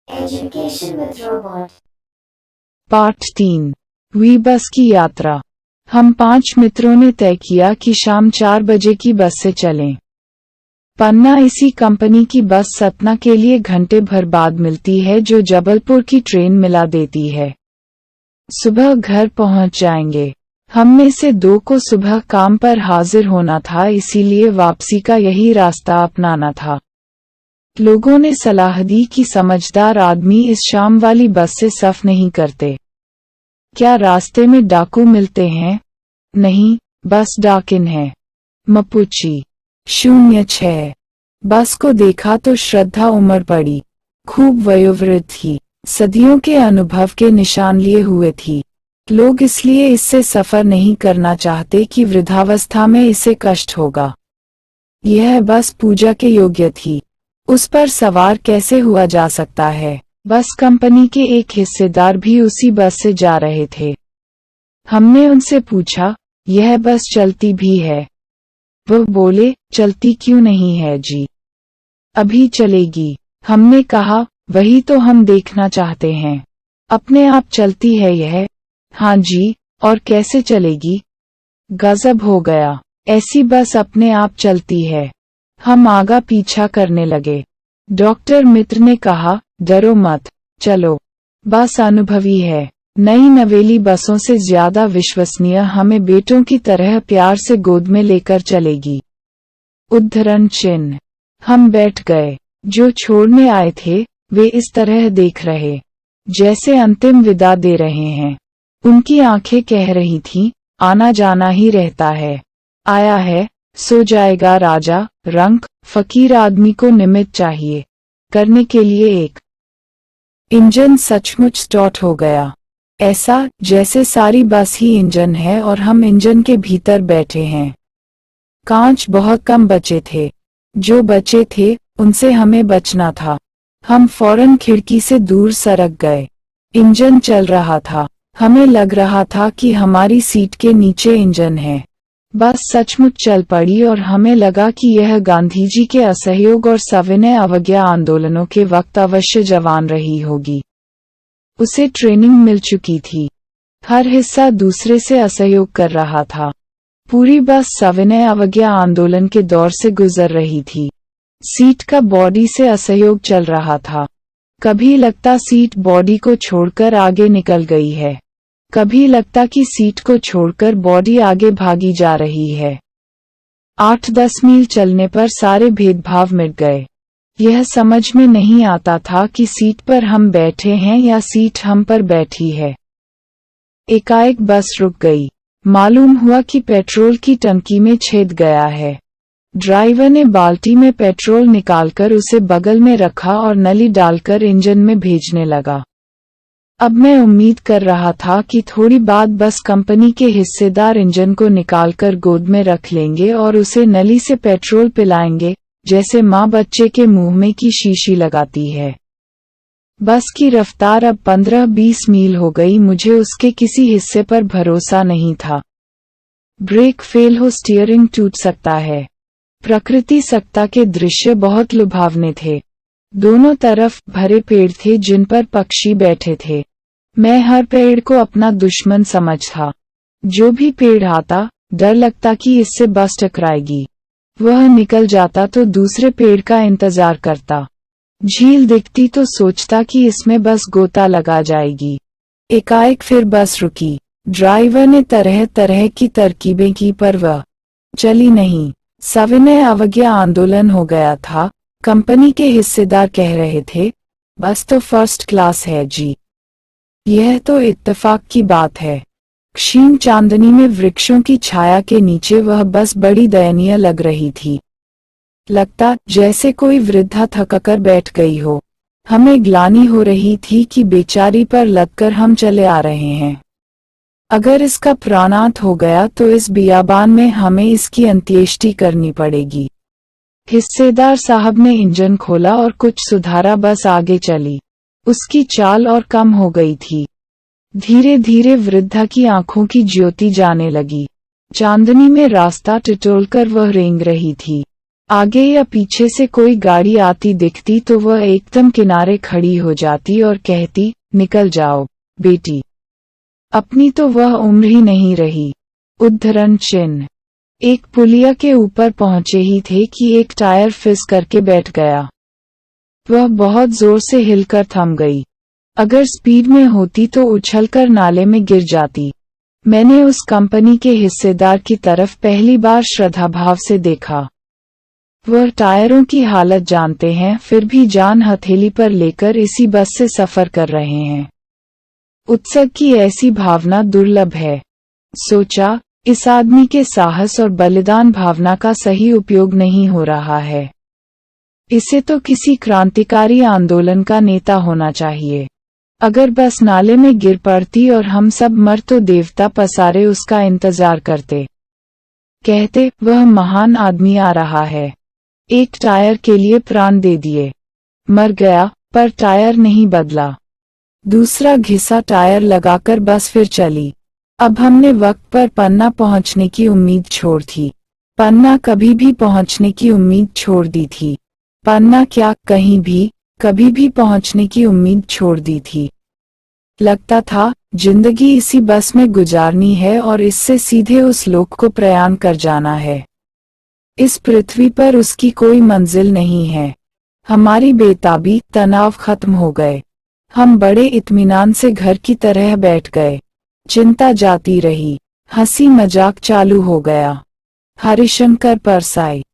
Education with Robot। Part 3। वी bus की यात्रा। हम 5 मित्रों ने तय किया कि शाम 4 बजे की बस से चलें। पन्ना इसी कंपनी की बस सतना के लिए घंटे भर बाद मिलती है, जो जबलपुर की ट्रेन मिला देती है। सुबह घर पहुंच जाएंगे। हम में से 2 को सुबह काम पर हाजिर होना था, इसीलिए वापसी का यही रास्ता अपनाना था। लोगों ने सलाह दी कि समझदार आदमी इस शाम वाली बस से सफ़र नहीं करते। क्या रास्ते में डाकू मिलते हैं? नहीं, बस डाकिन है। मपुची 06। बस को देखा तो श्रद्धा उमड़ पड़ी। खूब वयोवृद्ध थी, सदियों के अनुभव के निशान लिए हुए थी। लोग इसलिए इससे सफर नहीं करना चाहते कि वृद्धावस्था में इसे कष्ट होगा। यह बस पूजा के योग्य थी। उस पर सवार कैसे हुआ जा सकता है? बस कंपनी के एक हिस्सेदार भी उसी बस से जा रहे थे। हमने उनसे पूछा, यह बस चलती भी है? वह बोले, चलती क्यों नहीं है जी, अभी चलेगी। हमने कहा, वही तो हम देखना चाहते हैं। अपने आप चलती है यह? हाँ जी। और कैसे चलेगी? गजब हो गया, ऐसी बस अपने आप चलती है। हम आगा पीछा करने लगे। डॉक्टर मित्र ने कहा, डरो मत, चलो। बस अनुभवी है। नई नवेली बसों से ज्यादा विश्वसनीय, हमें बेटों की तरह प्यार से गोद में लेकर चलेगी। उद्धरण चिन्ह। हम बैठ गए। जो छोड़ने आए थे, वे इस तरह देख रहे, जैसे अंतिम विदा दे रहे हैं। उनकी आंखें कह रही थीं, आना जाना ही रहता है। आया है, सो जाएगा राजा। रंक फकीर आदमी को निमित्त चाहिए करने के लिए एक। इंजन सचमुच स्टार्ट हो गया। ऐसा जैसे सारी बस ही इंजन है और हम इंजन के भीतर बैठे हैं। कांच बहुत कम बचे थे। जो बचे थे, उनसे हमें बचना था। हम फौरन खिड़की से दूर सरक गए। इंजन चल रहा था। हमें लग रहा था कि हमारी सीट के नीचे इंजन है। बस सचमुच चल पड़ी और हमें लगा कि यह गांधी जी के असहयोग और सविनय अवज्ञा आंदोलनों के वक्त अवश्य जवान रही होगी। उसे ट्रेनिंग मिल चुकी थी। हर हिस्सा दूसरे से असहयोग कर रहा था। पूरी बस सविनय अवज्ञा आंदोलन के दौर से गुजर रही थी। सीट का बॉडी से असहयोग चल रहा था। कभी लगता सीट बॉडी को छोड़कर आगे निकल गई है, कभी लगता कि सीट को छोड़कर बॉडी आगे भागी जा रही है। 8-10 मील चलने पर सारे भेदभाव मिट गए। यह समझ में नहीं आता था कि सीट पर हम बैठे हैं या सीट हम पर बैठी है। एकाएक बस रुक गई। मालूम हुआ कि पेट्रोल की टंकी में छेद गया है। ड्राइवर ने बाल्टी में पेट्रोल निकालकर उसे बगल में रखा और नली डालकर इंजन में भेजने लगा। अब मैं उम्मीद कर रहा था कि थोड़ी बाद बस कंपनी के हिस्सेदार इंजन को निकालकर गोद में रख लेंगे और उसे नली से पेट्रोल पिलाएंगे, जैसे माँ बच्चे के मुंह में की शीशी लगाती है। बस की रफ्तार अब 15-20 मील हो गई। मुझे उसके किसी हिस्से पर भरोसा नहीं था। ब्रेक फेल हो, स्टीयरिंग टूट सकता है। प्रकृति सत्ता के दृश्य बहुत लुभावने थे। दोनों तरफ भरे पेड़ थे जिन पर पक्षी बैठे थे। मैं हर पेड़ को अपना दुश्मन समझता। जो भी पेड़ आता, डर लगता कि इससे बस टकराएगी। वह निकल जाता तो दूसरे पेड़ का इंतजार करता। झील दिखती तो सोचता कि इसमें बस गोता लगा जाएगी। एकाएक फिर बस रुकी। ड्राइवर ने तरह तरह की तरकीबें की, पर वह चली नहीं। सविनय अवज्ञा आंदोलन हो गया था। कंपनी के हिस्सेदार कह रहे थे, बस तो फर्स्ट क्लास है जी। यह तो इत्तेफाक की बात है। क्षीण चांदनी में वृक्षों की छाया के नीचे वह बस बड़ी दयनीय लग रही थी। लगता जैसे कोई वृद्धा थककर बैठ गई हो। हमें ग्लानि हो रही थी कि बेचारी पर लगकर हम चले आ रहे हैं। अगर इसका प्राणांत हो गया तो इस बियाबान में हमें इसकी अंत्येष्टि करनी पड़ेगी। हिस्सेदार साहब ने इंजन खोला और कुछ सुधारा। बस आगे चली। उसकी चाल और कम हो गई थी। धीरे धीरे वृद्धा की आंखों की ज्योति जाने लगी। चांदनी में रास्ता टिटोलकर वह रेंग रही थी। आगे या पीछे से कोई गाड़ी आती दिखती तो वह एकदम किनारे खड़ी हो जाती और कहती, निकल जाओ, बेटी। अपनी तो वह उम्र ही नहीं रही। उद्धरण चिन्ह। एक पुलिया के ऊपर पहुंचे ही थे कि एक टायर फिस करके बैठ गया। वह बहुत जोर से हिलकर थम गई। अगर स्पीड में होती तो उछलकर नाले में गिर जाती। मैंने उस कंपनी के हिस्सेदार की तरफ पहली बार श्रद्धाभाव से देखा। वह टायरों की हालत जानते हैं, फिर भी जान हथेली पर लेकर इसी बस से सफर कर रहे हैं। उत्सव की ऐसी भावना दुर्लभ है। सोचा, इस आदमी के साहस और बलिदान भावना का सही उपयोग नहीं हो रहा है। इसे तो किसी क्रांतिकारी आंदोलन का नेता होना चाहिए। अगर बस नाले में गिर पड़ती और हम सब मर तो देवता पसारे उसका इंतजार करते। कहते, वह महान आदमी आ रहा है। एक टायर के लिए प्राण दे दिए। मर गया, पर टायर नहीं बदला। दूसरा घिसा टायर लगाकर बस फिर चली। अब हमने वक्त पर पन्ना पहुंचने की उम्मीद छोड़ थी। पन्ना कभी भी पहुंचने की उम्मीद छोड़ दी थी। पन्ना क्या, कहीं भी, कभी भी पहुंचने की उम्मीद छोड़ दी थी। लगता था, जिंदगी इसी बस में गुजारनी है और इससे सीधे उस लोक को प्रयाण कर जाना है। इस पृथ्वी पर उसकी कोई मंजिल नहीं है। हमारी बेताबी, तनाव खत्म हो गए। हम बड़े इत्मीनान से घर की तरह बैठ गए। चिंता जाती रही। हंसी मजाक चालू हो गया। हरिशंकर परसाई।